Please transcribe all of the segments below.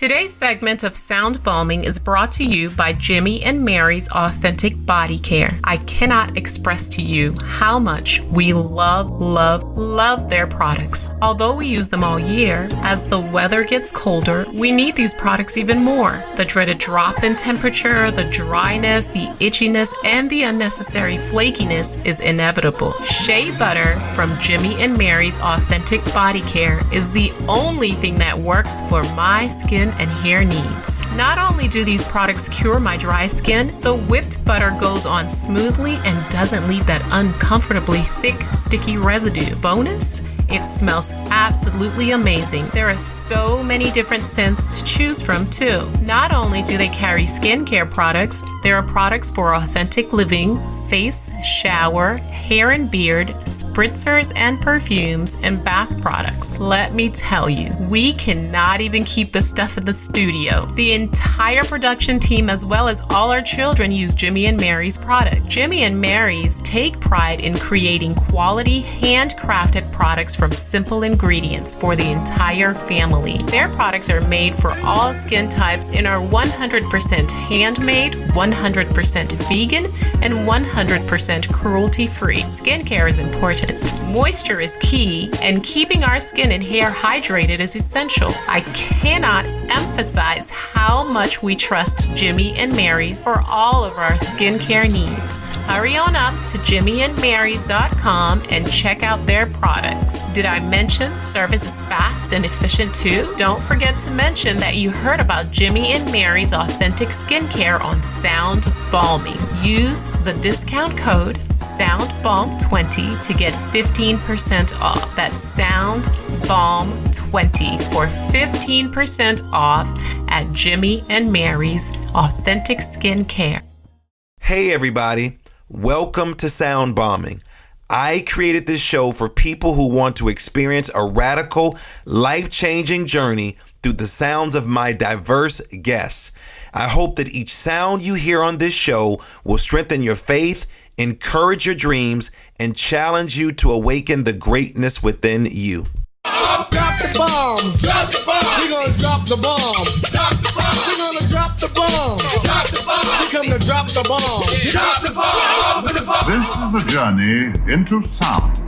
Today's segment of Sound Balming is brought to you by Jimmy and Mary's Authentic Body Care. I cannot express to you how much we love their products. Although we use them all year, as the weather gets colder, we need these products even more. The dreaded drop in temperature, the dryness, the itchiness, and the unnecessary flakiness is inevitable. Shea Butter from Jimmy and Mary's Authentic Body Care is the only thing that works for my skin and hair needs. Not only do these products cure my dry skin, the whipped butter goes on smoothly and doesn't leave that uncomfortably thick, sticky residue. Bonus? It smells absolutely amazing. There are so many different scents to choose from too. Not only do they carry skincare products, there are products for authentic living, face, shower, hair and beard, spritzers and perfumes, and bath products. Let me tell you, we cannot even keep the stuff in the studio. The entire production team as well as all our children use Jimmy and Mary's product. Jimmy and Mary's take pride in creating quality, handcrafted products from simple ingredients for the entire family. Their products are made for all skin types and are 100% handmade, 100% vegan, and 100% cruelty-free. Skincare is important. Moisture is key, and keeping our skin and hair hydrated is essential. I cannot emphasize how much we trust Jimmy and Mary's for all of our skincare needs. Hurry on up to jimmyandmarys.com and check out their products. Did I mention service is fast and efficient too? Don't forget to mention that you heard about Jimmy and Mary's Authentic Skincare on Sound Balming. Use the discount code SOUNDBALM20 to get 15% off. That's SOUNDBALM20 for 15% off at Jimmy and Mary's Authentic Skincare. Hey everybody, welcome to Sound Bombing. I created this show for people who want to experience a radical, life-changing journey through the sounds of my diverse guests. I hope that each sound you hear on this show will strengthen your faith, encourage your dreams, and challenge you to awaken the greatness within you. Drop the bomb. Drop the bomb. We're gonna drop the bomb. Drop the bomb. We're gonna drop the bomb. Drop the bomb. We come to drop the bomb. Drop the bomb. This is a journey into sound.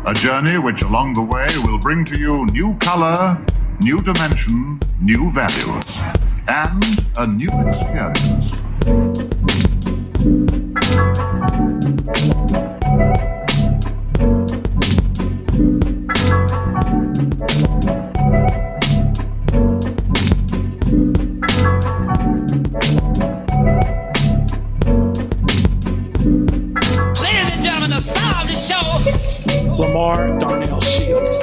A journey which along the way will bring to you new color, new dimension, new values, and a new experience. Lamar Darnell Shields.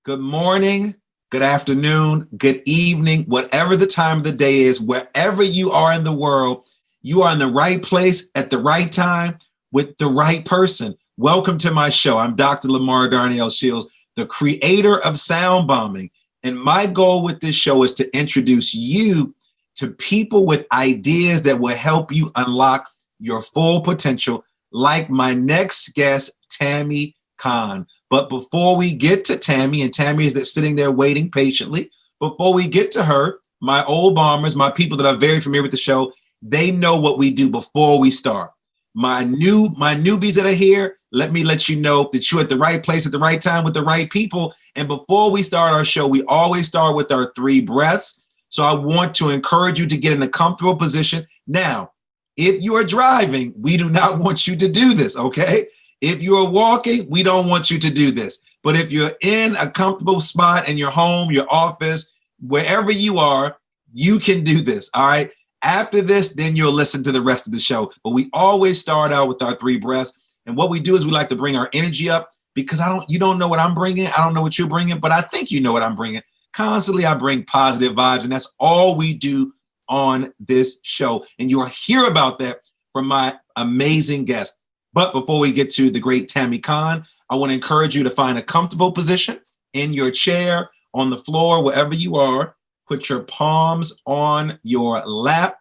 Good morning, good afternoon, good evening, whatever the time of the day is, wherever you are in the world, you are in the right place at the right time with the right person. Welcome to my show. I'm Dr. Lamar Darnell Shields, the creator of Sound Bombing. And my goal with this show is to introduce you to people with ideas that will help you unlock your full potential, like my next guest, Tamy Khan. But before we get to Tamy, and Tamy is sitting there waiting patiently, before we get to her, my old bombers, my people that are very familiar with the show, they know what we do before we start. My newbies that are here, let me let you know that you're at the right place at the right time with the right people. And before we start our show, we always start with our 3 breaths. So I want to encourage you to get in a comfortable position. Now, if you are driving, we do not want you to do this, okay? If you are walking, we don't want you to do this. But if you're in a comfortable spot in your home, your office, wherever you are, you can do this, all right? After this, then you'll listen to the rest of the show. But we always start out with our 3 breaths. And what we do is we like to bring our energy up because you don't know what I'm bringing. I don't know what you're bringing, but I think you know what I'm bringing. Constantly, I bring positive vibes, and that's all we do on this show. And you'll hear about that from my amazing guest. But before we get to the great Tamy Khan, I want to encourage you to find a comfortable position in your chair, on the floor, wherever you are. Put your palms on your lap,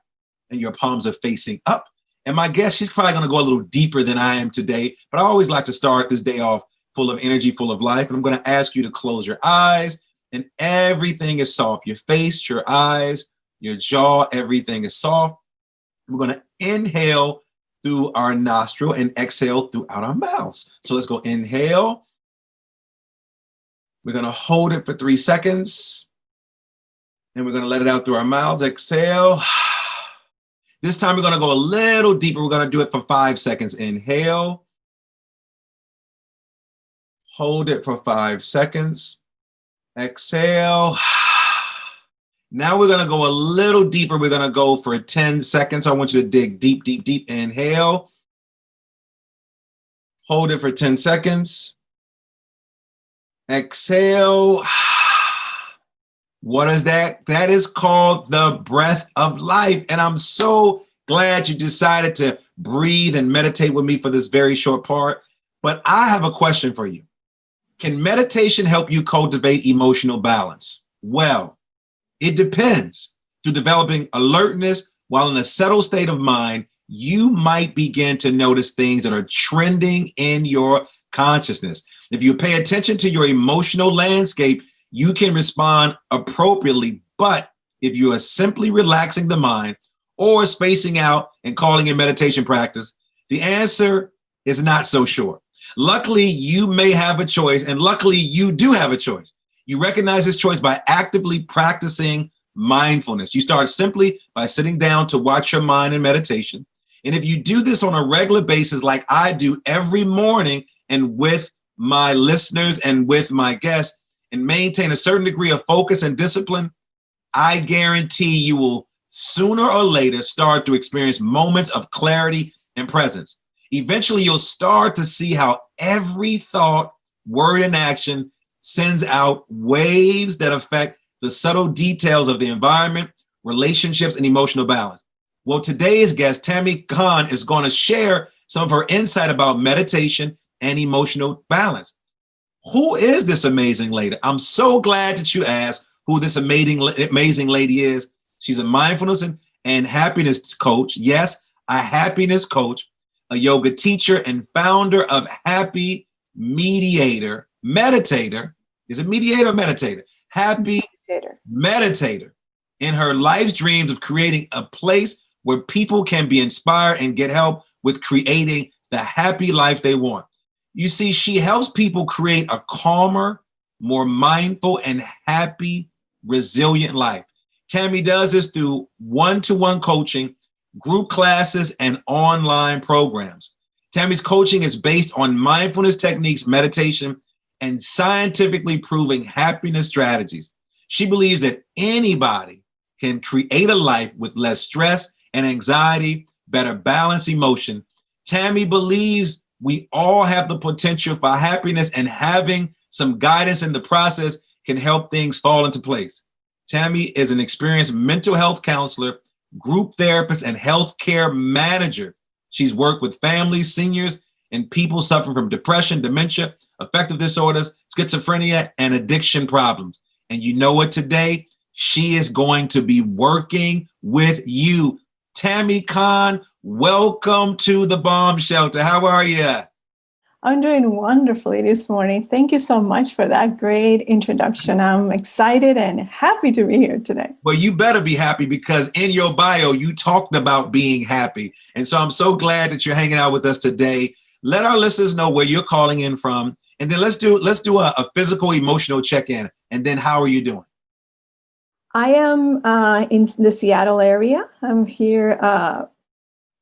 and your palms are facing up. And my guest, she's probably going to go a little deeper than I am today, but I always like to start this day off full of energy, full of life. And I'm going to ask you to close your eyes, and everything is soft. Your face, your eyes, your jaw, everything is soft. We're going to inhale through our nostril and exhale throughout our mouths. So let's go inhale. We're going to hold it for 3 seconds. And we're going to let it out through our mouths. Exhale. This time we're going to go a little deeper. We're going to do it for 5 seconds. Inhale. Hold it for 5 seconds. Exhale. Now we're going to go a little deeper. We're going to go for 10 seconds. I want you to dig deep, deep, deep. Inhale. Hold it for 10 seconds. Exhale. What is that? That is called the breath of life. And I'm so glad you decided to breathe and meditate with me for this very short part. But I have a question for you. Can meditation help you cultivate emotional balance? Well, it depends. Through developing alertness while in a settled state of mind, you might begin to notice things that are trending in your consciousness. If you pay attention to your emotional landscape, you can respond appropriately. But if you are simply relaxing the mind or spacing out and calling it meditation practice, the answer is not so sure. Luckily, you may have a choice, and luckily you do have a choice. You recognize this choice by actively practicing mindfulness. You start simply by sitting down to watch your mind in meditation. And if you do this on a regular basis, like I do every morning and with my listeners and with my guests, and maintain a certain degree of focus and discipline, I guarantee you will sooner or later start to experience moments of clarity and presence. Eventually, you'll start to see how every thought, word, and action sends out waves that affect the subtle details of the environment, relationships, and emotional balance. Well, today's guest, Tamy Khan, is going to share some of her insight about meditation and emotional balance. Who is this amazing lady? I'm so glad that you asked who this amazing lady is. She's a mindfulness and happiness coach. Yes, a happiness coach, a yoga teacher, and founder of Happy Meditator. Is it mediator or meditator? Happy Meditator. In her life's dreams of creating a place where people can be inspired and get help with creating the happy life they want. You see, she helps people create a calmer, more mindful, and happy, resilient life. Tamy does this through one-to-one coaching, group classes, and online programs. Tamy's coaching is based on mindfulness techniques, meditation, and scientifically proving happiness strategies. She believes that anybody can create a life with less stress and anxiety, better balance emotion. Tamy believes we all have the potential for happiness, and having some guidance in the process can help things fall into place. Tamy is an experienced mental health counselor, group therapist, and healthcare manager. She's worked with families, seniors, and people suffering from depression, dementia, affective disorders, schizophrenia, and addiction problems. And you know what? Today, she is going to be working with you. Tamy Khan, welcome to the Bomb Shelter. How are you? I'm doing wonderfully this morning. Thank you so much for that great introduction. I'm excited and happy to be here today. Well, you better be happy, because in your bio, you talked about being happy. And so I'm so glad that you're hanging out with us today. Let our listeners know where you're calling in from. And then let's do a physical, emotional check-in. And then how are you doing? I am in the Seattle area. I'm here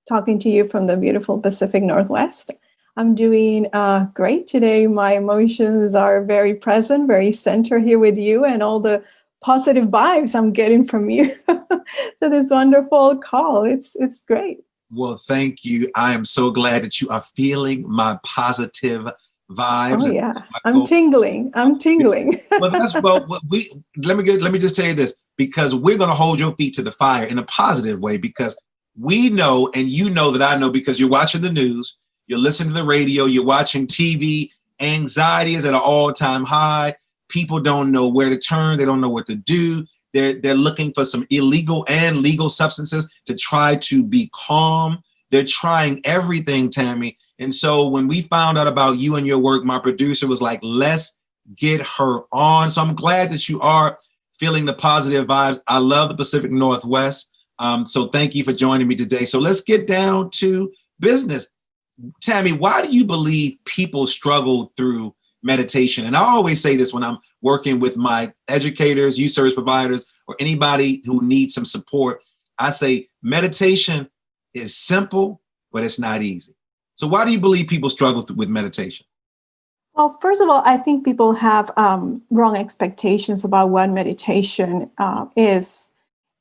talking to you from the beautiful Pacific Northwest. I'm doing great today. My emotions are very present, very centered here with you, and all the positive vibes I'm getting from you to this wonderful call. It's great. Well, thank you. I am so glad that you are feeling my positive vibes. Oh yeah, I'm tingling. Well, let me just tell you this, because we're going to hold your feet to the fire in a positive way, because we know, and you know that I know, because you're watching the news, you're listening to the radio, you're watching TV. Anxiety is at an all-time high. People don't know where to turn. They don't know what to do. They're looking for some illegal and legal substances to try to be calm. They're trying everything, Tamy. And so when we found out about you and your work, my producer was like, let's get her on. So I'm glad that you are feeling the positive vibes. I love the Pacific Northwest. So thank you for joining me today. So let's get down to business. Tamy, why do you believe people struggle through meditation? And I always say this when I'm working with my educators, youth service providers, or anybody who needs some support. I say meditation is simple, but it's not easy. So why do you believe people struggle with meditation? Well, first of all, I think people have wrong expectations about what meditation is.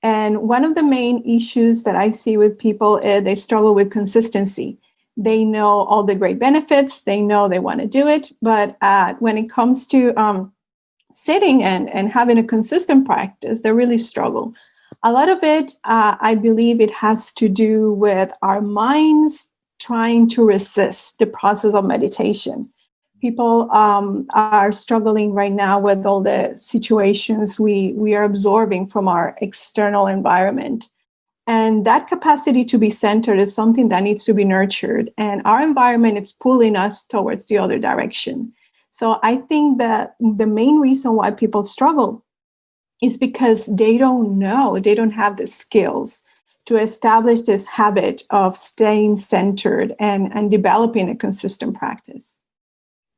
And one of the main issues that I see with people is they struggle with consistency. They know all the great benefits. They know they want to do it. But when it comes to sitting and having a consistent practice, they really struggle. A lot of it, I believe it has to do with our minds trying to resist the process of meditation. People are struggling right now with all the situations we are absorbing from our external environment. And that capacity to be centered is something that needs to be nurtured. And our environment is pulling us towards the other direction. So I think that the main reason why people struggle is because they don't know, they don't have the skills to establish this habit of staying centered and developing a consistent practice.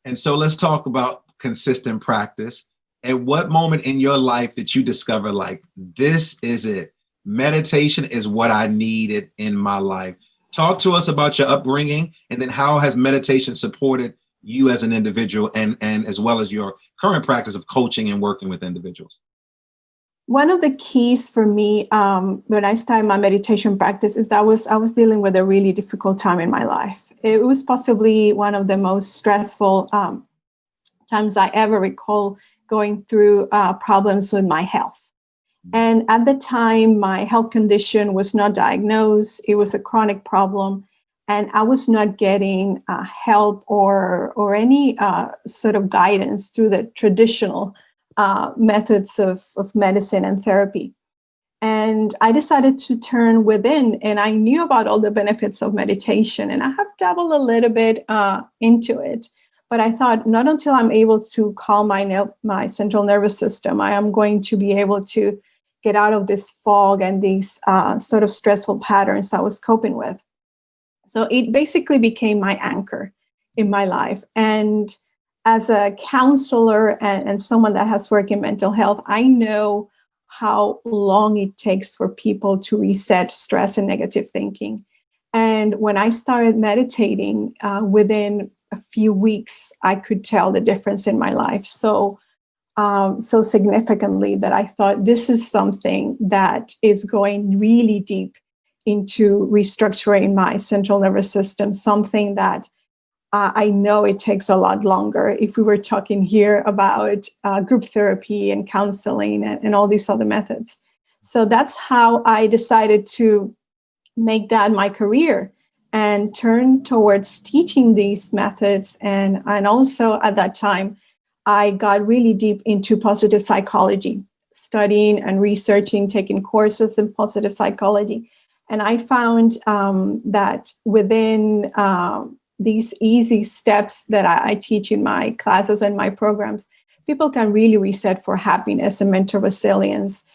And so let's talk about consistent practice. At what moment in your life did you discover, like, this is it? Meditation is what I needed in my life. Talk to us about your upbringing, and then how has meditation supported you as an individual and as well as your current practice of coaching and working with individuals? One of the keys for me when I started my meditation practice is that I was dealing with a really difficult time in my life. It was possibly one of the most stressful times I ever recall going through problems with my health. And at the time, my health condition was not diagnosed. It was a chronic problem. And I was not getting help or any sort of guidance through the traditional methods of medicine and therapy. And I decided to turn within, and I knew about all the benefits of meditation, and I have dabbled a little bit into it. But I thought, not until I'm able to calm my central nervous system, I am going to be able to get out of this fog and these sort of stressful patterns I was coping with. So it basically became my anchor in my life. And as a counselor and someone that has worked in mental health, I know how long it takes for people to reset stress and negative thinking. And when I started meditating, within a few weeks, I could tell the difference in my life so significantly that I thought this is something that is going really deep into restructuring my central nervous system, something that I know it takes a lot longer if we were talking here about group therapy and counseling and all these other methods. So that's how I decided to make that my career and turn towards teaching these methods. And also at that time, I got really deep into positive psychology, studying and researching, taking courses in positive psychology. And I found that within these easy steps that I teach in my classes and my programs, people can really reset for happiness and mental resilience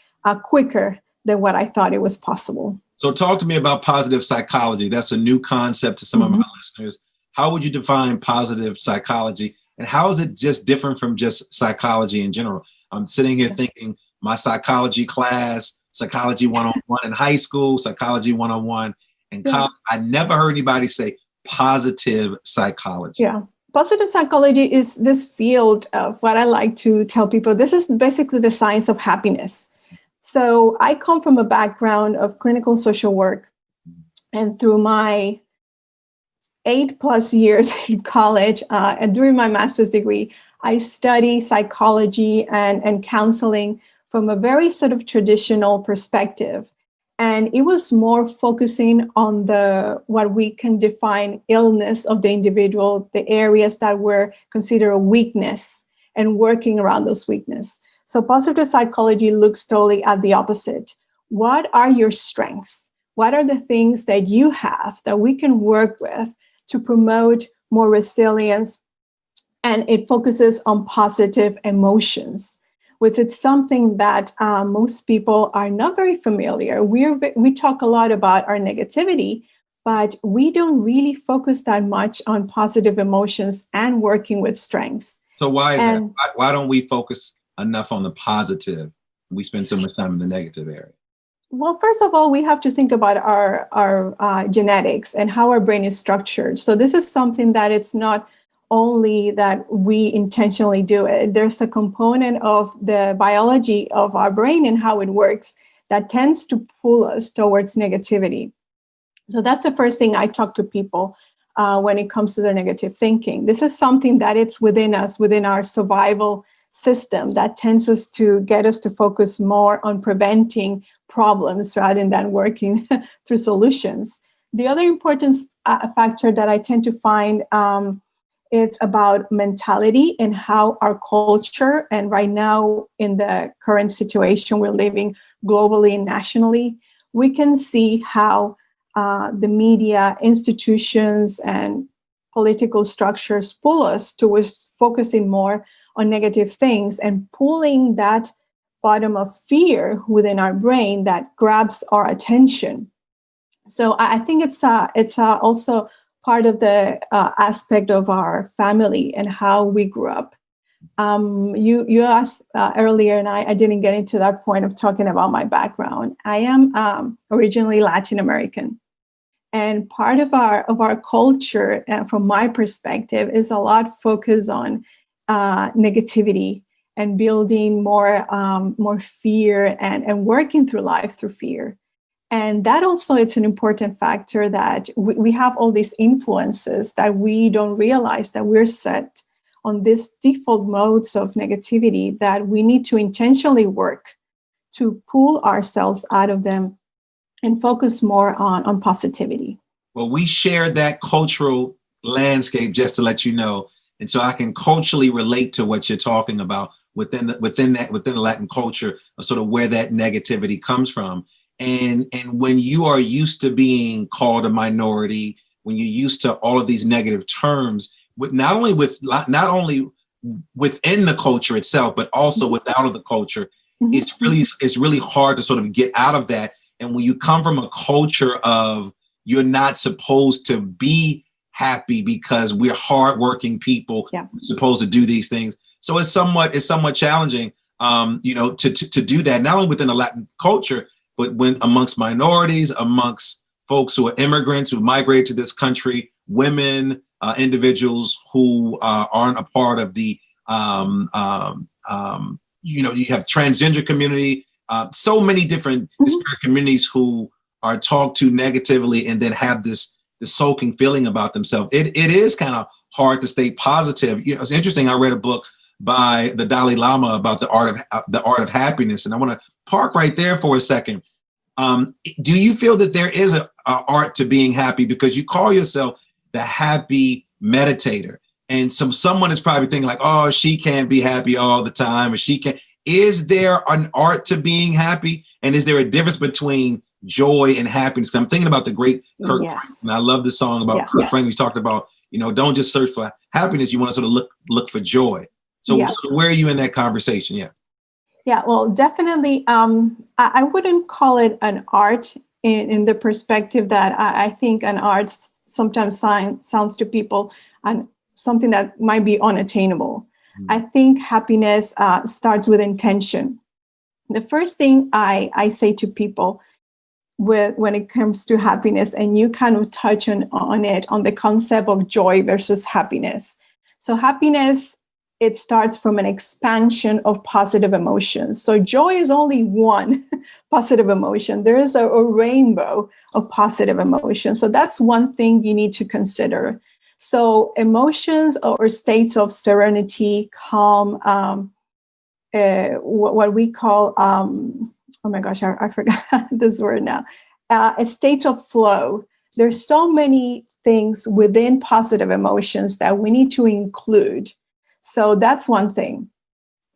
quicker than what I thought it was possible. So talk to me about positive psychology. That's a new concept to some of my listeners. How would you define positive psychology? And how is it just different from just psychology in general? I'm sitting here thinking my psychology class, psychology 101 in high school, psychology 101 in college. I never heard anybody say positive psychology. Yeah. Positive psychology is this field of what I like to tell people. This is basically the science of happiness. So I come from a background of clinical social work, and through my 8+ years in college and during my master's degree, I study psychology and counseling from a very sort of traditional perspective. And it was more focusing on what we can define illness of the individual, the areas that were considered a weakness, and working around those weaknesses. So positive psychology looks totally at the opposite. What are your strengths? What are the things that you have that we can work with to promote more resilience, and it focuses on positive emotions, which is something that most people are not very familiar. We talk a lot about our negativity, but we don't really focus that much on positive emotions and working with strengths. So why is that? Why don't we focus enough on the positive? We spend so much time in the negative area. Well, first of all, we have to think about our genetics and how our brain is structured. So this is something that it's not only that we intentionally do it. There's a component of the biology of our brain and how it works that tends to pull us towards negativity. So that's the first thing I talk to people when it comes to their negative thinking. This is something that it's within us, within our survival system, that tends us to get us to focus more on preventing problems rather than working through solutions. The other important factor that I tend to find it's about mentality and how our culture, and right now in the current situation we're living globally and nationally, we can see how the media, institutions, and political structures pull us towards focusing more on negative things and pulling that bottom of fear within our brain that grabs our attention. So I think it's also part of the aspect of our family and how we grew up. You asked earlier, and I didn't get into that point of talking about my background. I am originally Latin American, and part of our culture, from my perspective, is a lot focused on negativity and building more fear and working through life through fear. And that also, it's an important factor that we have all these influences that we don't realize that we're set on these default modes of negativity that we need to intentionally work to pull ourselves out of them and focus more on positivity. Well, we share that cultural landscape, just to let you know. And so I can culturally relate to what you're talking about within the Latin culture, sort of where that negativity comes from. And when you are used to being called a minority, when you're used to all of these negative terms, not only within the culture itself, but also without of the culture, it's really hard to sort of get out of that. And when you come from a culture of you're not supposed to be happy because we're hardworking people, we're supposed to do these things. So it's somewhat challenging, to do that, not only within the Latin culture, but when amongst minorities, amongst folks who are immigrants who migrated to this country, women, individuals who aren't a part of the, you have transgender community, so many different disparate communities who are talked to negatively and then have this sulking feeling about themselves. It is kind of hard to stay positive. It's interesting. I read a book by the Dalai Lama about the art of happiness, and I want to park right there for a second. Do you feel that there is an art to being happy, because you call yourself the Happy Meditator, and someone is probably thinking like, oh, she can't be happy all the time, or she can't. Is there an art to being happy, and is there a difference between joy and happiness? I'm thinking about the great Kirk Franklin, and I love this song about Kirk Franklin. He's talked about, don't just search for happiness, you want to sort of look for joy. So where are you in that conversation? Yeah, well, definitely. I wouldn't call it an art in the perspective that I think an art sometimes sounds to people and something that might be unattainable. I think happiness starts with intention. The first thing I say to people when it comes to happiness, and you kind of touch on the concept of joy versus happiness. So happiness, it starts from an expansion of positive emotions. So joy is only one positive emotion. There is a rainbow of positive emotions. So that's one thing you need to consider. So emotions or states of serenity, calm, what we call, oh my gosh, I forgot this word now, a state of flow. There's so many things within positive emotions that we need to include. So that's one thing.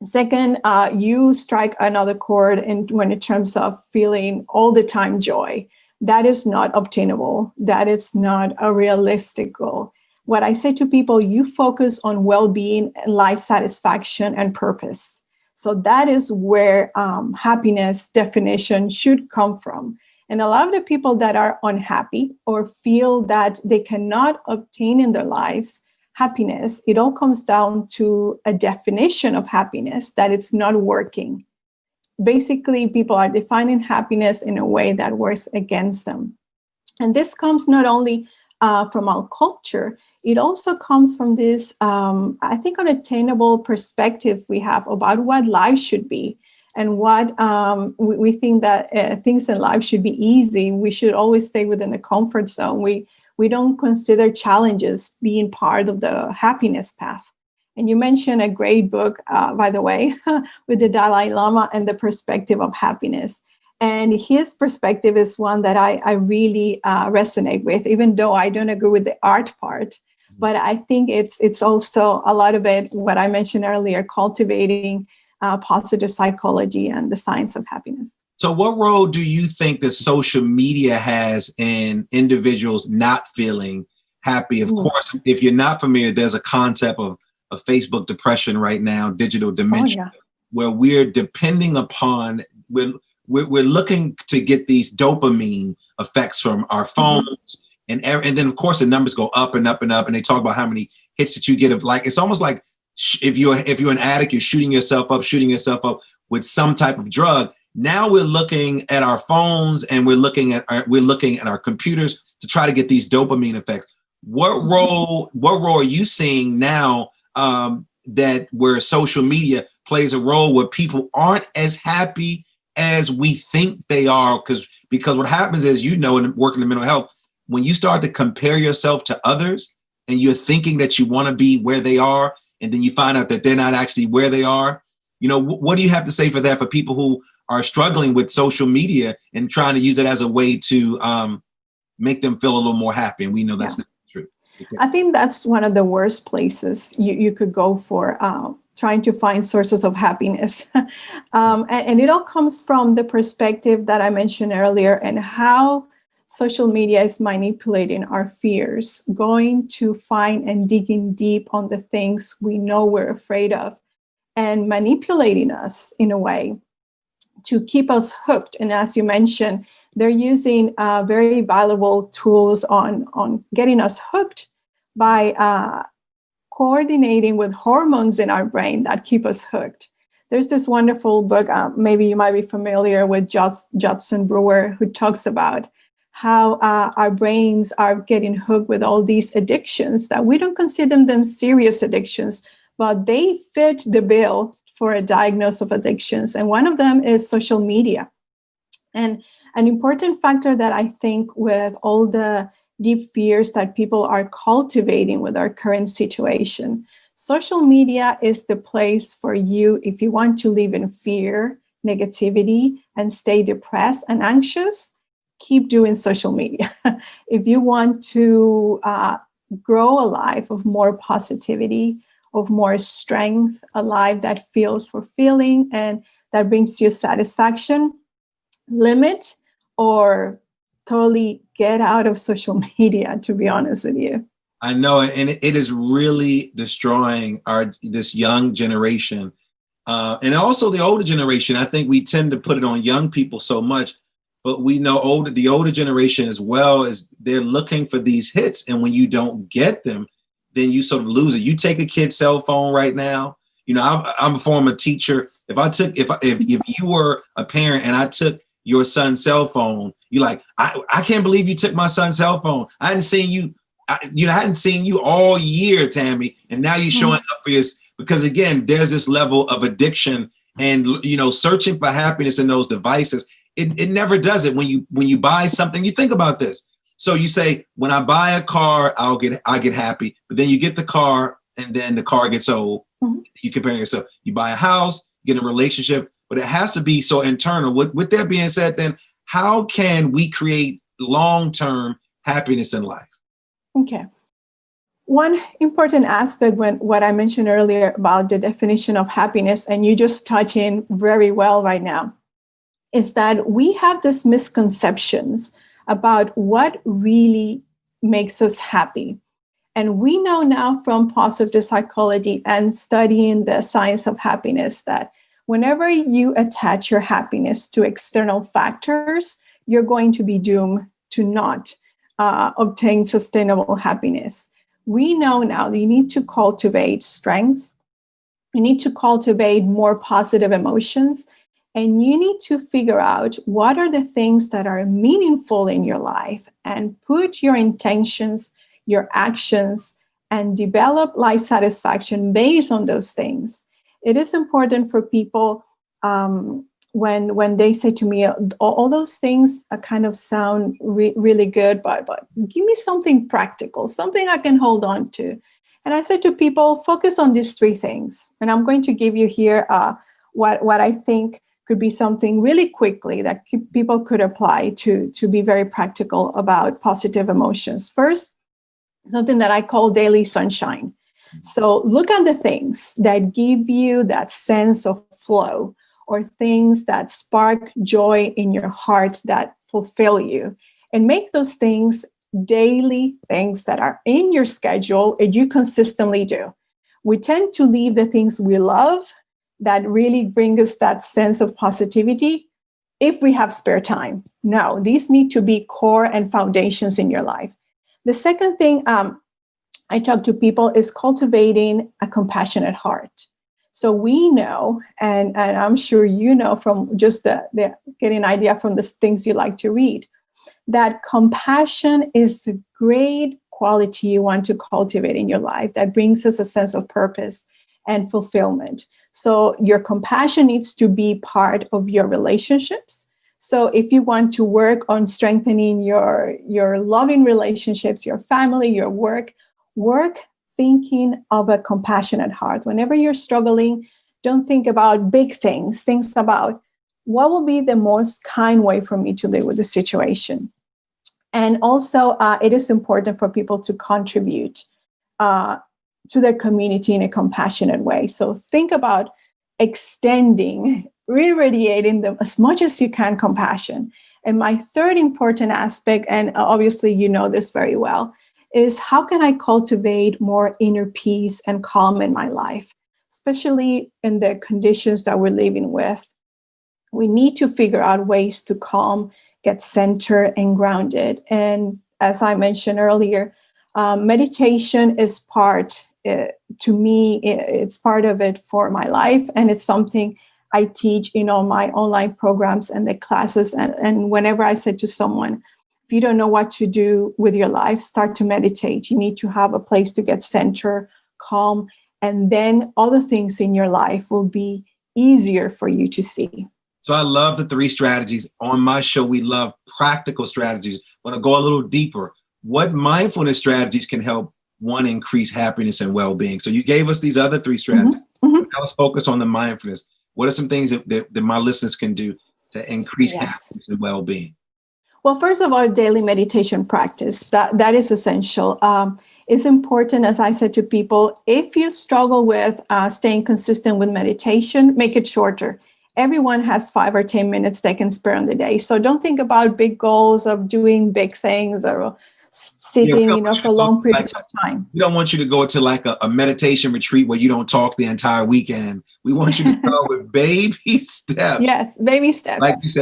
Second, you strike another chord in terms of feeling all the time joy. that is not obtainable. That is not a realistic goal. What I say to people, you focus on well-being and life satisfaction and purpose. So that is where happiness definition should come from. And a lot of the people that are unhappy or feel that they cannot obtain in their lives happiness, it all comes down to a definition of happiness, that it's not working. Basically, people are defining happiness in a way that works against them. And this comes not only from our culture, it also comes from this, I think, unattainable perspective we have about what life should be. And what we think that things in life should be easy. We should always stay within the comfort zone. We don't consider challenges being part of the happiness path. And you mentioned a great book, by the way, with the Dalai Lama and the perspective of happiness. And his perspective is one that I really resonate with, even though I don't agree with the art part. But I think it's also a lot of it, what I mentioned earlier, cultivating positive psychology and the science of happiness. So what role do you think that social media has in individuals not feeling happy? Of course, if you're not familiar, there's a concept of Facebook depression right now, digital dementia, where we're depending upon, we're looking to get these dopamine effects from our phones. And then, of course, the numbers go up and up and up. And they talk about how many hits that you get of, like, it's almost like if you're an addict, you're shooting yourself up with some type of drug. Now we're looking at our phones and we're looking at our computers to try to get these dopamine effects. What role are you seeing now that where social media plays a role where people aren't as happy as we think they are? Because what happens is, in working in mental health, when you start to compare yourself to others and you're thinking that you want to be where they are, and then you find out that they're not actually where they are, what do you have to say for that, for people who are struggling with social media and trying to use it as a way to make them feel a little more happy? And we know that's not true. Okay. I think that's one of the worst places you could go for trying to find sources of happiness. And it all comes from the perspective that I mentioned earlier, and how social media is manipulating our fears, going to find and digging deep on the things we know we're afraid of, and manipulating us in a way to keep us hooked. And as you mentioned, they're using very valuable tools on getting us hooked by coordinating with hormones in our brain that keep us hooked. There's this wonderful book, maybe you might be familiar with, Judson Brewer, who talks about how our brains are getting hooked with all these addictions that we don't consider them serious addictions, but they fit the bill for a diagnosis of addictions. And one of them is social media. And an important factor that I think, with all the deep fears that people are cultivating with our current situation, social media is the place for you if you want to live in fear, negativity, and stay depressed and anxious. Keep doing social media. If you want to grow a life of more positivity, of more strength, a life that feels fulfilling and that brings you satisfaction, limit or totally get out of social media, to be honest with you. I know, and it is really destroying this young generation, and also the older generation. I think we tend to put it on young people so much, but we know the older generation as well, as they're looking for these hits, and when you don't get them, then you sort of lose it. You take a kid's cell phone right now. I'm a former teacher. If you were a parent and I took your son's cell phone, you're like, I can't believe you took my son's cell phone. I hadn't seen you. I hadn't seen you all year, Tammy, and now you're showing up for this. Because again, there's this level of addiction and searching for happiness in those devices. It never does it. When you buy something, you think about this. So you say, when I buy a car, I get happy. But then you get the car, and then the car gets old. Mm-hmm. You compare yourself. You buy a house, get a relationship, but it has to be so internal. With that being said, then how can we create long-term happiness in life? Okay. One important aspect, what I mentioned earlier about the definition of happiness, and you just touch in very well right now, is that we have these misconceptions about what really makes us happy. And we know now from positive psychology and studying the science of happiness that whenever you attach your happiness to external factors, you're going to be doomed to not obtain sustainable happiness. We know now that you need to cultivate strengths, you need to cultivate more positive emotions, and you need to figure out what are the things that are meaningful in your life and put your intentions, your actions, and develop life satisfaction based on those things. It is important for people when they say to me, all those things kind of sound really good, but give me something practical, something I can hold on to. And I say to people, focus on these three things. And I'm going to give you here what I think could be something really quickly that people could apply to be very practical about positive emotions. First, something that I call daily sunshine. So look at the things that give you that sense of flow, or things that spark joy in your heart that fulfill you, and make those things daily things that are in your schedule and you consistently do. We tend to leave the things we love that really bring us that sense of positivity if we have spare time. No, these need to be core and foundations in your life. The second thing I talk to people is cultivating a compassionate heart. So we know, and I'm sure you know from just the getting an idea from the things you like to read, that compassion is a great quality you want to cultivate in your life that brings us a sense of purpose and fulfillment. So your compassion needs to be part of your relationships. So if you want to work on strengthening your loving relationships, your family, your work thinking of a compassionate heart. Whenever you're struggling, don't think about big things. Think about what will be the most kind way for me to live with the situation. And also, it is important for people to contribute to their community in a compassionate way. So think about extending, re-radiating them as much as you can compassion. And my third important aspect, and obviously you know this very well, is how can I cultivate more inner peace and calm in my life, especially in the conditions that we're living with. We need to figure out ways to calm, get centered and grounded. And as I mentioned earlier, meditation is to me, it's part of it for my life. And it's something I teach in all my online programs and the classes. And whenever I said to someone, if you don't know what to do with your life, start to meditate. You need to have a place to get centered, calm, and then other things in your life will be easier for you to see. So I love the 3 strategies. On my show, we love practical strategies. I want to go a little deeper. What mindfulness strategies can help one increase happiness and well-being? So you gave us these other 3 strategies. Mm-hmm. Now let's focus on the mindfulness. What are some things that my listeners can do to increase happiness and well-being? Well, first of all, daily meditation practice, that is essential. It's important, as I said to people, if you struggle with staying consistent with meditation, make it shorter. Everyone has 5 or 10 minutes they can spare on the day. So don't think about big goals of doing big things or sitting, for long periods of time. We don't want you to go to like a meditation retreat where you don't talk the entire weekend. We want you to go with baby steps. Yes, baby steps. Like you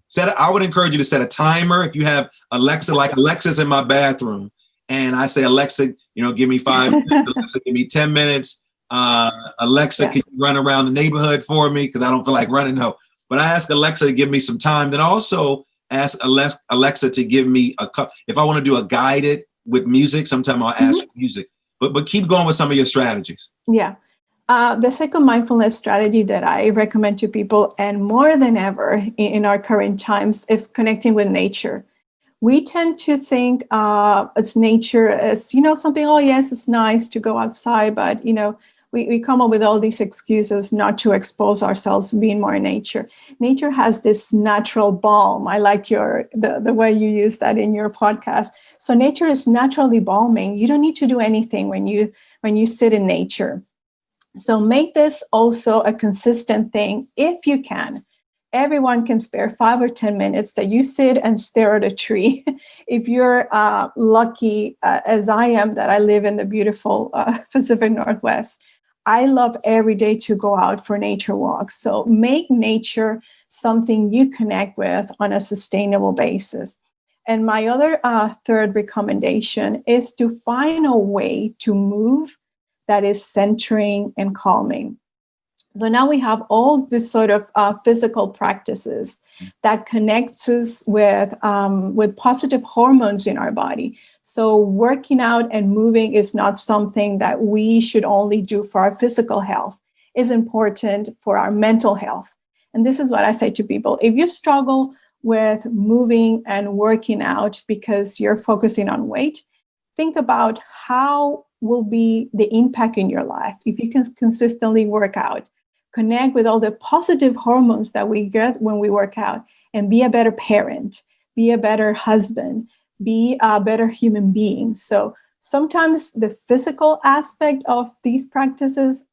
said, I would encourage you to set a timer. If you have Alexa, like Alexa's in my bathroom, and I say, Alexa, give me 5 minutes. Alexa, give me 10 minutes. Alexa, can you run around the neighborhood for me? Because I don't feel like running. No. But I ask Alexa to give me some time. Then also ask Alexa to give me if I want to do a guided with music, sometime I'll ask for music. But keep going with some of your strategies. Yeah. The second mindfulness strategy that I recommend to people, and more than ever in our current times, is connecting with nature. We tend to think as nature as, something, oh, yes, it's nice to go outside, but, we come up with all these excuses not to expose ourselves to being more in nature. Nature has this natural balm. I like the way you use that in your podcast. So nature is naturally balming. You don't need to do anything when you sit in nature. So make this also a consistent thing if you can. everyone can spare 5 or 10 minutes that you sit and stare at a tree. If you're lucky, as I am, that I live in the beautiful Pacific Northwest, I love every day to go out for nature walks. So make nature something you connect with on a sustainable basis. And my other third recommendation is to find a way to move that is centering and calming. So now we have all this sort of physical practices that connects us with positive hormones in our body. So working out and moving is not something that we should only do for our physical health. It's important for our mental health. And this is what I say to people. If you struggle with moving and working out because you're focusing on weight, think about how will be the impact in your life if you can consistently work out. Connect with all the positive hormones that we get when we work out, and be a better parent, be a better husband, be a better human being. So sometimes the physical aspect of these practices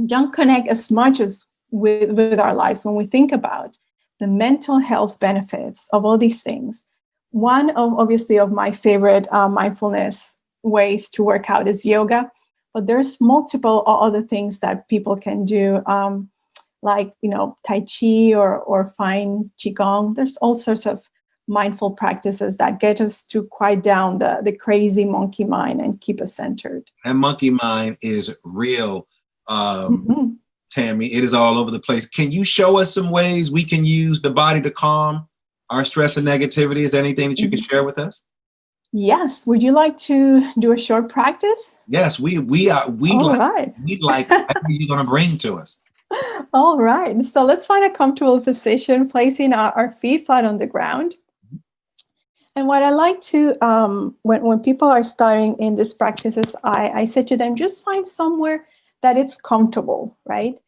don't connect as much as with our lives when we think about the mental health benefits of all these things. One of, obviously, of my favorite mindfulness ways to work out is yoga. But there's multiple other things that people can do, like, Tai Chi or fine Qigong. There's all sorts of mindful practices that get us to quiet down the crazy monkey mind and keep us centered. That monkey mind is real, Tammy. It is all over the place. Can you show us some ways we can use the body to calm our stress and negativity? Is there anything that you can share with us? Yes. Would you like to do a short practice? Yes, we like whatever you're going to bring to us. All right. So let's find a comfortable position, placing our feet flat on the ground. And what I like to, when people are starting in these practices, I say to them, just find somewhere that it's comfortable, right?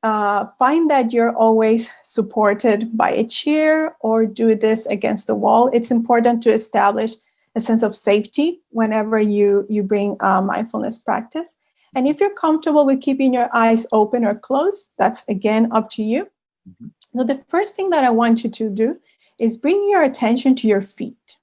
Find that you're always supported by a chair, or do this against the wall. It's important to establish a sense of safety whenever you bring mindfulness practice. And if you're comfortable with keeping your eyes open or closed, that's again up to you. Mm-hmm. So the first thing that I want you to do is bring your attention to your feet.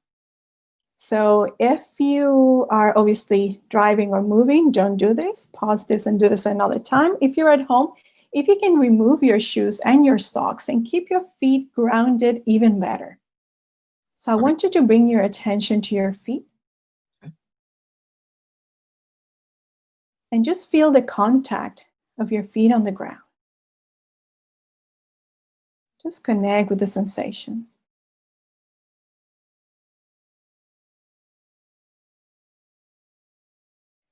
So if you are obviously driving or moving, don't do this. Pause this and do this another time. If you're at home, if you can remove your shoes and your socks and keep your feet grounded, even better. So I want you to bring your attention to your feet. And just feel the contact of your feet on the ground. Just connect with the sensations.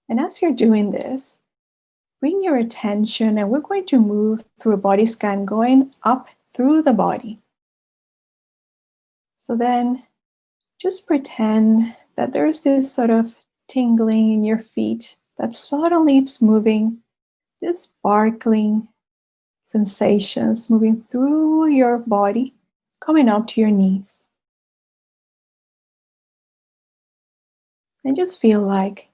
And as you're doing this, bring your attention, and we're going to move through a body scan, going up through the body. So then just pretend that there's this sort of tingling in your feet, that suddenly it's moving, this sparkling sensations moving through your body, coming up to your knees. And just feel like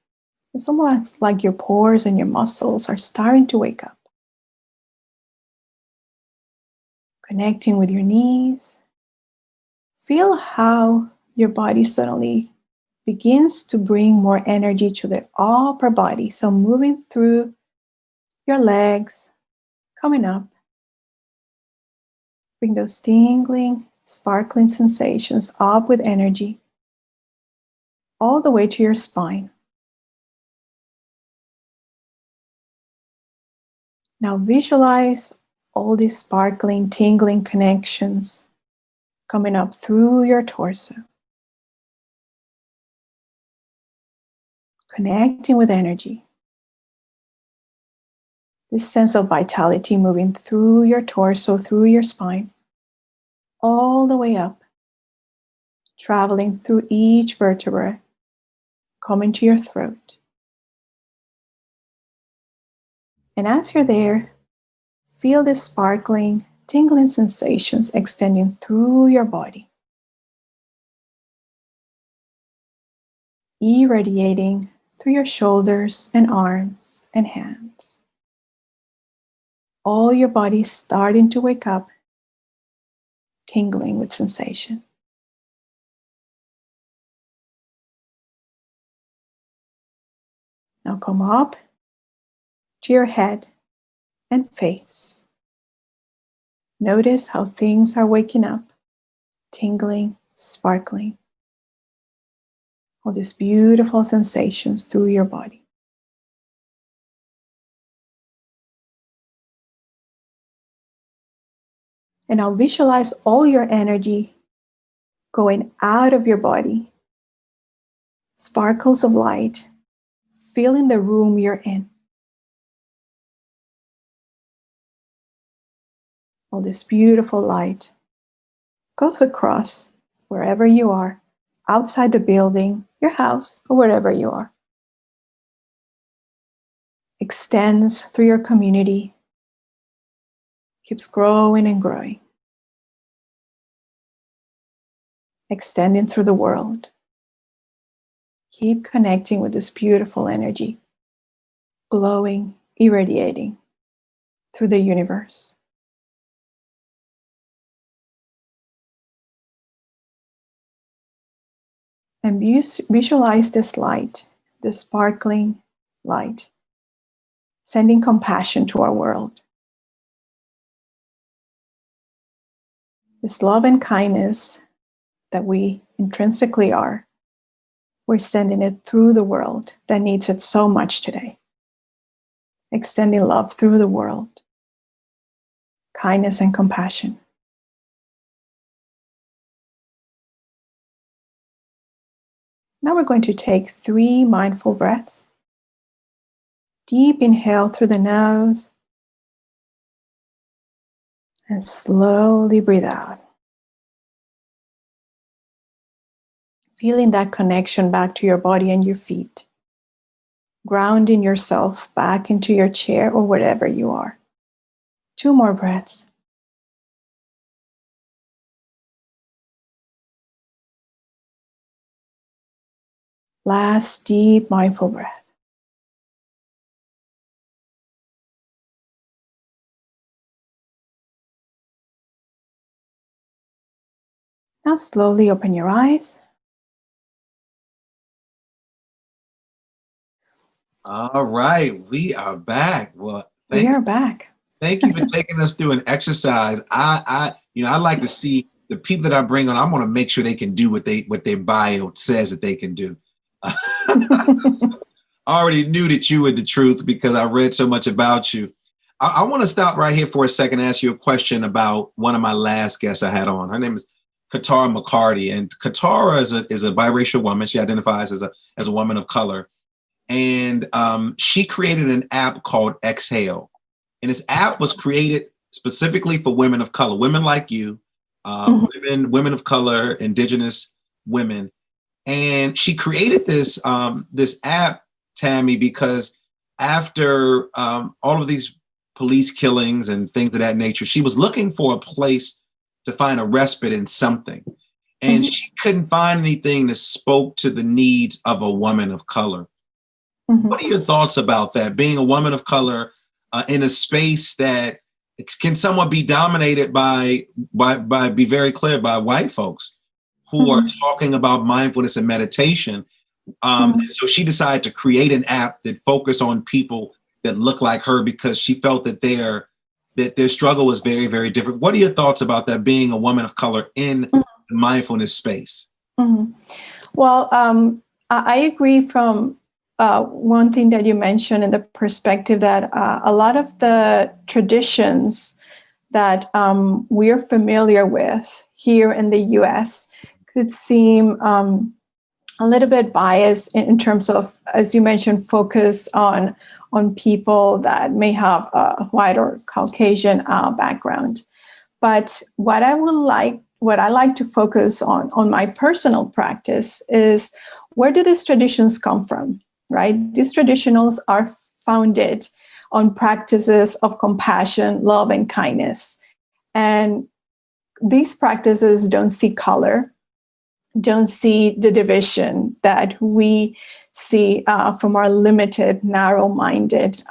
it's almost like your pores and your muscles are starting to wake up. Connecting with your knees. Feel how your body suddenly begins to bring more energy to the upper body. So moving through your legs, coming up. Bring those tingling, sparkling sensations up with energy, all the way to your spine. Now visualize all these sparkling, tingling connections coming up through your torso. Connecting with energy. This sense of vitality moving through your torso, through your spine, all the way up, traveling through each vertebra, coming to your throat. And as you're there, feel the sparkling, tingling sensations extending through your body, irradiating through your shoulders and arms and hands. All your body starting to wake up tingling with sensation. Now come up to your head and face. Notice how things are waking up, tingling, sparkling. All these beautiful sensations through your body. And now visualize all your energy going out of your body. Sparkles of light filling the room you're in. All this beautiful light goes across wherever you are, outside the building, your house, or wherever you are. Extends through your community, keeps growing and growing. Extending through the world. Keep connecting with this beautiful energy, glowing, irradiating through the universe. And visualize this light, this sparkling light, sending compassion to our world. This love and kindness that we intrinsically are, we're sending it through the world that needs it so much today. Extending love through the world, kindness and compassion. Now we're going to take 3 mindful breaths. Deep inhale through the nose and slowly breathe out. Feeling that connection back to your body and your feet. Grounding yourself back into your chair or wherever you are. 2 more breaths. Last deep mindful breath. Now slowly open your eyes. All right, we are back. Well, We are back. thank you for taking us through an exercise. I like to see the people that I bring on. I want to make sure they can do what their bio says that they can do. I already knew that you were the truth because I read so much about you. I want to stop right here for a second and ask you a question about one of my last guests I had on. Her name is Katara McCarty, and Katara is a biracial woman. She identifies as a woman of color, and she created an app called Exhale, and this app was created specifically for women of color, women like you, women of color, indigenous women. And she created this app, Tamy, because after all of these police killings and things of that nature, she was looking for a place to find a respite in something. And she couldn't find anything that spoke to the needs of a woman of color. What are your thoughts about that? Being a woman of color in a space that can somewhat be dominated by be very clear, by white folks who are talking about mindfulness and meditation. So she decided to create an app that focused on people that look like her because she felt that their struggle was very, very different. What are your thoughts about that, being a woman of color in the mindfulness space? Well, I agree from one thing that you mentioned in the perspective that a lot of the traditions that we're familiar with here in the U.S. could seem a little bit biased in terms of, as you mentioned, focus on people that may have a white or Caucasian background. But what I like to focus on my personal practice is, where do these traditions come from, right? These traditions are founded on practices of compassion, love, and kindness. And these practices don't see color, don't see the division that we see from our limited, narrow-minded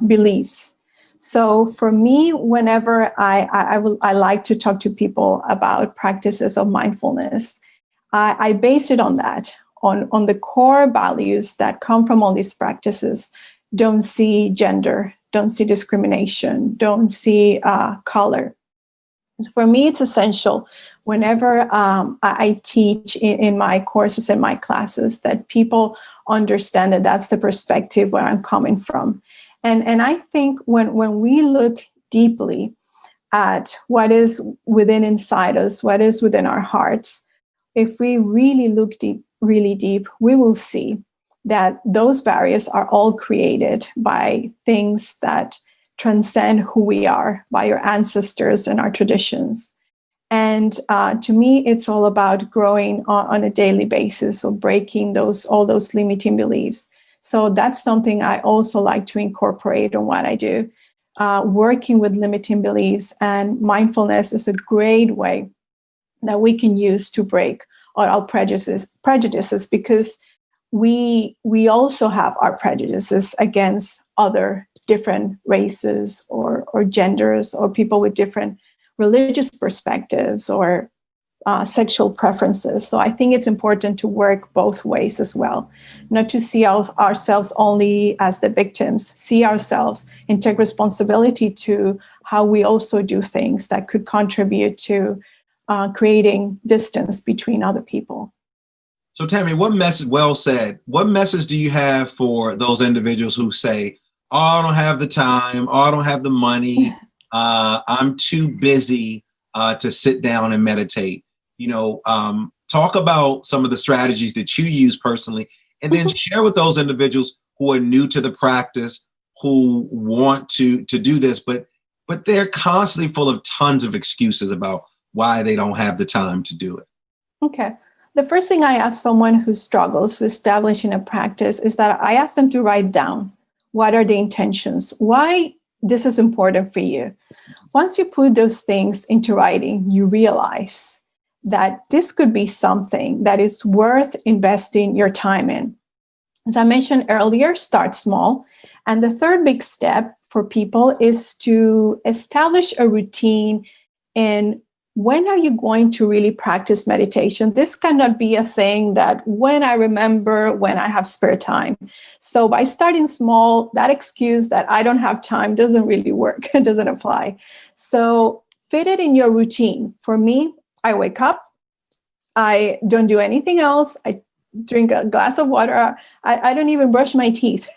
beliefs. So for me, whenever I like to talk to people about practices of mindfulness, I base it on that, on the core values that come from all these practices. Don't see gender, don't see discrimination, don't see color. So for me, it's essential whenever I teach in my courses and my classes that people understand that that's the perspective where I'm coming from. And I think when we look deeply at what is within inside us, what is within our hearts, if we really look deep, really deep, we will see that those barriers are all created by things that transcend who we are, by our ancestors and our traditions. And to me, it's all about growing on a daily basis, or breaking all those limiting beliefs. So that's something I also like to incorporate in what I do, working with limiting beliefs. And mindfulness is a great way that we can use to break our prejudices, because we also have our prejudices against other different races or genders, or people with different religious perspectives or sexual preferences. So I think it's important to work both ways as well, not to see ourselves only as the victims, see ourselves and take responsibility to how we also do things that could contribute to creating distance between other people. So Tammy, well said. What message do you have for those individuals who say, oh, I don't have the time, oh, I don't have the money, I'm too busy to sit down and meditate? Talk about some of the strategies that you use personally, and then share with those individuals who are new to the practice, who want to do this, but they're constantly full of tons of excuses about why they don't have the time to do it. Okay. The first thing I ask someone who struggles with establishing a practice is that I ask them to write down, what are the intentions? Why this is important for you? Once you put those things into writing, you realize that this could be something that is worth investing your time in. As I mentioned earlier, start small. And the third big step for people is to establish a routine. And when are you going to really practice meditation? This cannot be a thing that when I remember, when I have spare time. So by starting small, that excuse that I don't have time doesn't really work. It doesn't apply. So fit it in your routine. For me, I wake up, I don't do anything else. I drink a glass of water. I don't even brush my teeth.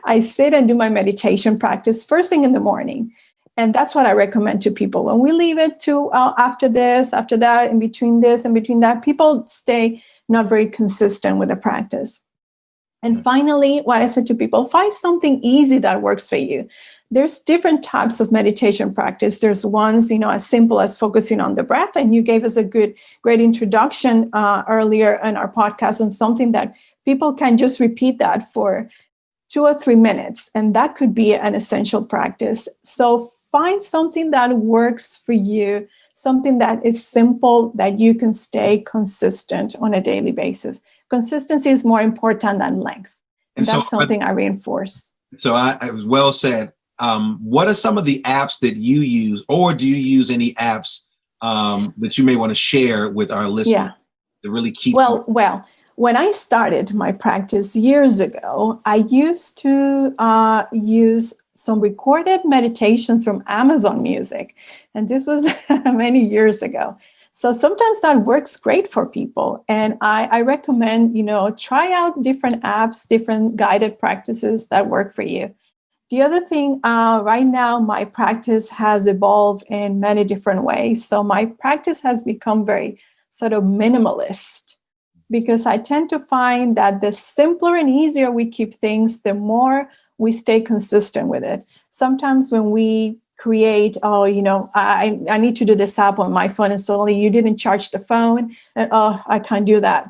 I sit and do my meditation practice first thing in the morning. And that's what I recommend to people. When we leave it to after this, after that, in between this and between that, people stay not very consistent with the practice. And finally, what I said to people, find something easy that works for you. There's different types of meditation practice. There's ones, as simple as focusing on the breath. And you gave us a great introduction earlier in our podcast on something that people can just repeat that for 2 or 3 minutes. And that could be an essential practice. So find something that works for you, something that is simple, that you can stay consistent on a daily basis. Consistency is more important than length. And that's something I reinforce. So I was well said. What are some of the apps that you use, or do you use any apps that you may want to share with our listeners to really keep? Well, when I started my practice years ago, I used to use some recorded meditations from Amazon Music. And this was many years ago. So sometimes that works great for people. And I recommend, try out different apps, different guided practices that work for you. The other thing, right now, my practice has evolved in many different ways. So my practice has become very sort of minimalist, because I tend to find that the simpler and easier we keep things, the more we stay consistent with it. Sometimes when we create, I need to do this app on my phone, and suddenly you didn't charge the phone, and I can't do that.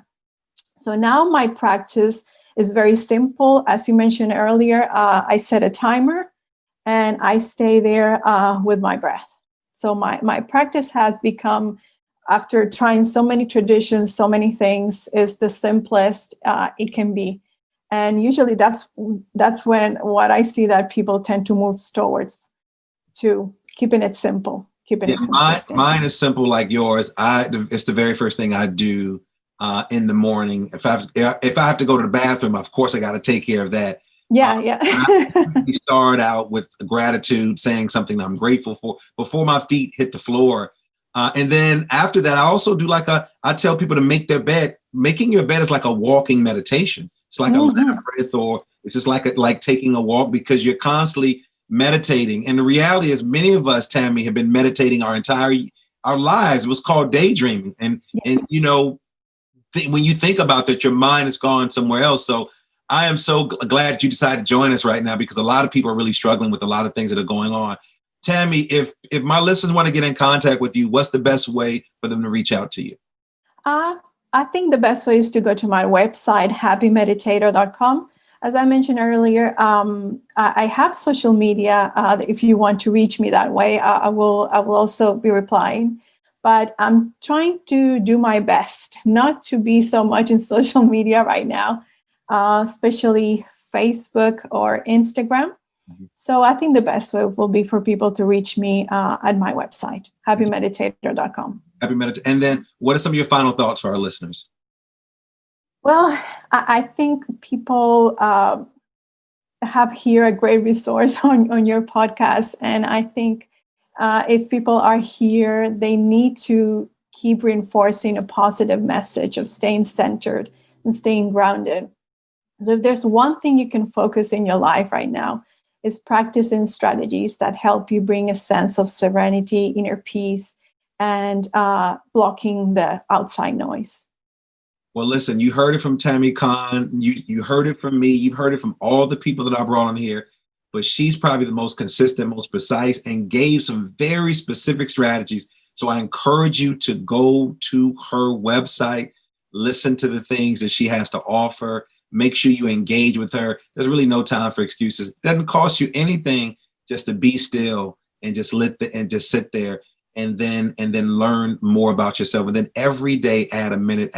So now my practice is very simple. As you mentioned earlier, I set a timer and I stay there with my breath. So my practice has become, after trying so many traditions, so many things, is the simplest it can be. And usually that's when what I see that people tend to move towards. to keeping it simple, keeping it consistent. Mine is simple like yours. It's the very first thing I do in the morning. If I have to go to the bathroom, of course I got to take care of that. Yeah. We start out with gratitude, saying something I'm grateful for before my feet hit the floor. And then after that, I also do I tell people to make their bed. Making your bed is like a walking meditation. It's like a labyrinth, or it's just like taking a walk, because you're constantly meditating. And the reality is, many of us, Tammy, have been meditating our lives. It was called daydreaming. And you know, when you think about that, your mind has gone somewhere else. So I am so glad that you decided to join us right now, because a lot of people are really struggling with a lot of things that are going on. Tammy, if my listeners want to get in contact with you, what's the best way for them to reach out to you? I think the best way is to go to my website, happymeditator.com. As I mentioned earlier, I have social media. If you want to reach me that way, I will also be replying. But I'm trying to do my best not to be so much in social media right now, especially Facebook or Instagram. So I think the best way will be for people to reach me at my website, happymeditator.com. Happy Meditator. And then what are some of your final thoughts for our listeners? Well, I think people have here a great resource on your podcast. And I think if people are here, they need to keep reinforcing a positive message of staying centered and staying grounded. So if there's one thing you can focus in your life right now, is practicing strategies that help you bring a sense of serenity, inner peace, and blocking the outside noise. Well, listen, you heard it from Tamy Khan. You heard it from me. You've heard it from all the people that I brought on here. But she's probably the most consistent, most precise, and gave some very specific strategies. So I encourage you to go to her website, listen to the things that she has to offer. Make sure you engage with her. There's really no time for excuses. It doesn't cost you anything just to be still and just sit there and then learn more about yourself. And then every day add a minute.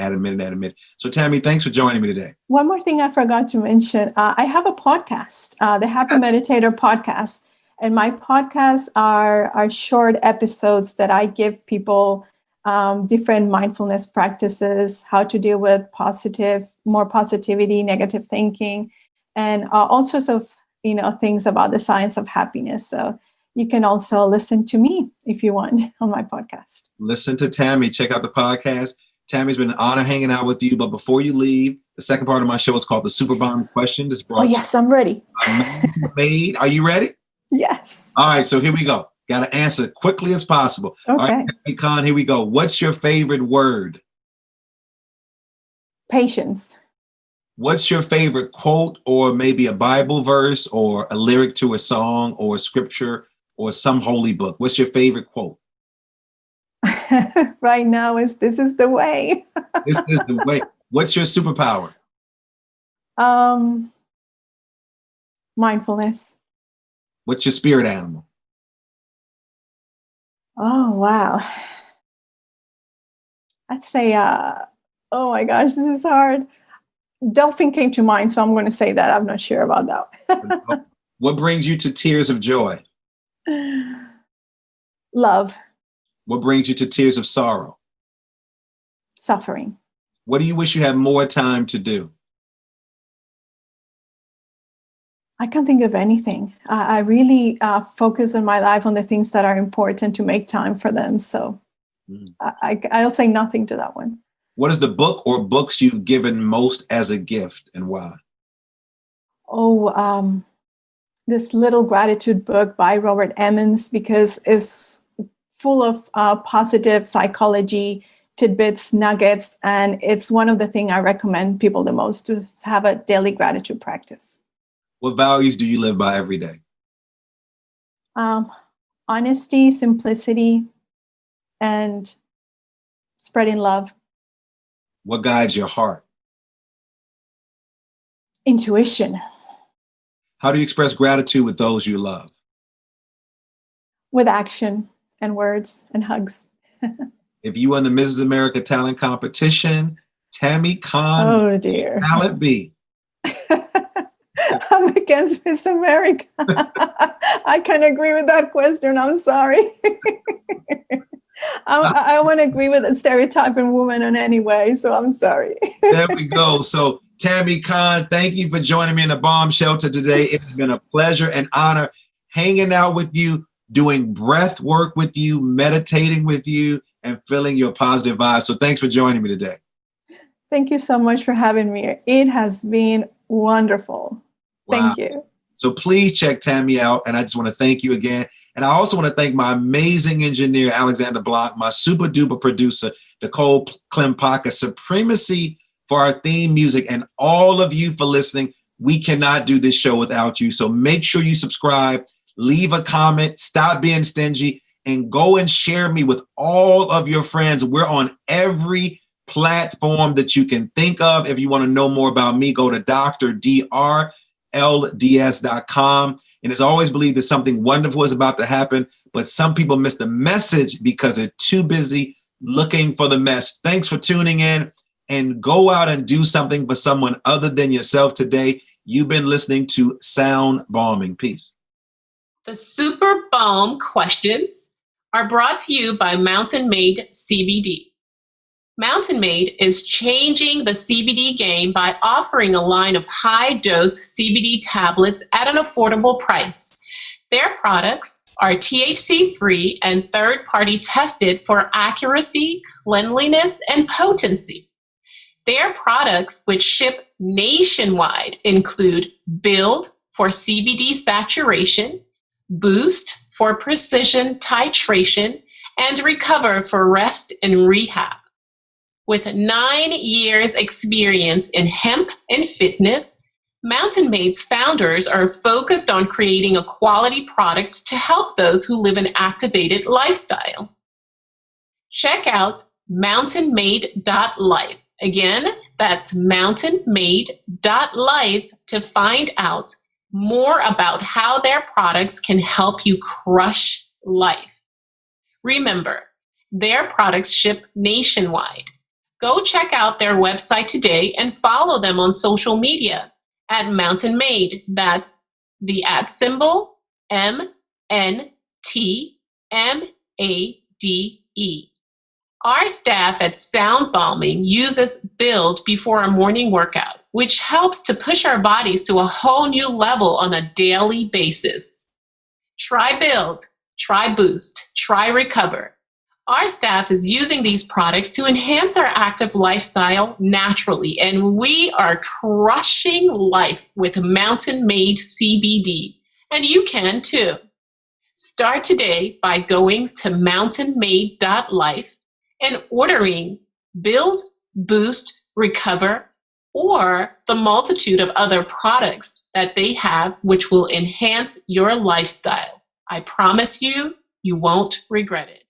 So Tammy, thanks for joining me today. One more thing I forgot to mention. I have a podcast, the Happy Meditator podcast. And my podcasts are short episodes that I give people different mindfulness practices, how to deal with more positivity, negative thinking, and all sorts of things about the science of happiness. So you can also listen to me if you want on my podcast. Listen to Tammy. Check out the podcast. Tammy's been an honor hanging out with you. But before you leave, the second part of my show is called the Super Bomb Question. Yes, I'm ready. Are you ready? Yes. All right. So here we go. Got to answer quickly as possible. Okay. All right, Tamy Khan, here we go. What's your favorite word? Patience. What's your favorite quote, or maybe a Bible verse or a lyric to a song or a scripture or some holy book? What's your favorite quote? Right now this is the way. This is the way. What's your superpower? Mindfulness. What's your spirit animal? Oh, wow. I'd say, oh my gosh, this is hard. Dolphin came to mind, so I'm going to say that. I'm not sure about that. What brings you to tears of joy? Love. What brings you to tears of sorrow? Suffering. What do you wish you had more time to do? I can't think of anything. I really focus in my life on the things that are important to make time for them. So I'll say nothing to that one. What is the book or books you've given most as a gift, and why? Oh, this Little Gratitude book by Robert Emmons, because it's full of positive psychology tidbits, nuggets, and it's one of the things I recommend people the most, to have a daily gratitude practice. What values do you live by every day? Honesty, simplicity, and spreading love. What guides your heart? Intuition. How do you express gratitude with those you love? With action and words and hugs. If you won the Mrs. America talent competition, Tamy Khan, oh dear, talent B. I'm against Miss America. I can agree with that question. I'm sorry. I want to agree with the stereotyping woman in any way, so I'm sorry. There we go. So, Tamy Khan, thank you for joining me in the Bomb Shelter today. It's been a pleasure and honor hanging out with you, doing breath work with you, meditating with you, and feeling your positive vibes. So thanks for joining me today. Thank you so much for having me. It has been wonderful. Wow. Thank you. So please check Tamy out. And I just want to thank you again. And I also want to thank my amazing engineer, Alexander Blanc, my super duper producer, Nicole Klimpaka, Supremacy for our theme music, and all of you for listening. We cannot do this show without you. So make sure you subscribe, leave a comment, stop being stingy, and go and share me with all of your friends. We're on every platform that you can think of. If you want to know more about me, go to drlds.com. And it's always believed that something wonderful is about to happen, but some people miss the message because they're too busy looking for the mess. Thanks for tuning in, and go out and do something for someone other than yourself today. You've been listening to Sound Bombing. Peace. The Super Balm questions are brought to you by Mountain Made CBD. Mountain Made is changing the CBD game by offering a line of high-dose CBD tablets at an affordable price. Their products are THC-free and third-party tested for accuracy, cleanliness, and potency. Their products, which ship nationwide, include Build for CBD saturation, Boost for precision titration, and Recover for rest and rehab. With 9 years experience in hemp and fitness, Mountain Made's founders are focused on creating a quality product to help those who live an activated lifestyle. Check out mountainmade.life. Again, that's mountainmade.life to find out more about how their products can help you crush life. Remember, their products ship nationwide. Go check out their website today and follow them on social media at Mountain Made. That's the @MNTMADE. Our staff at Sound Bombing uses Build before a morning workout, which helps to push our bodies to a whole new level on a daily basis. Try Build, try Boost, try Recover. Our staff is using these products to enhance our active lifestyle naturally, and we are crushing life with Mountain Made CBD, and you can too. Start today by going to mountainmade.life and ordering Build, Boost, Recover, or the multitude of other products that they have which will enhance your lifestyle. I promise you, you won't regret it.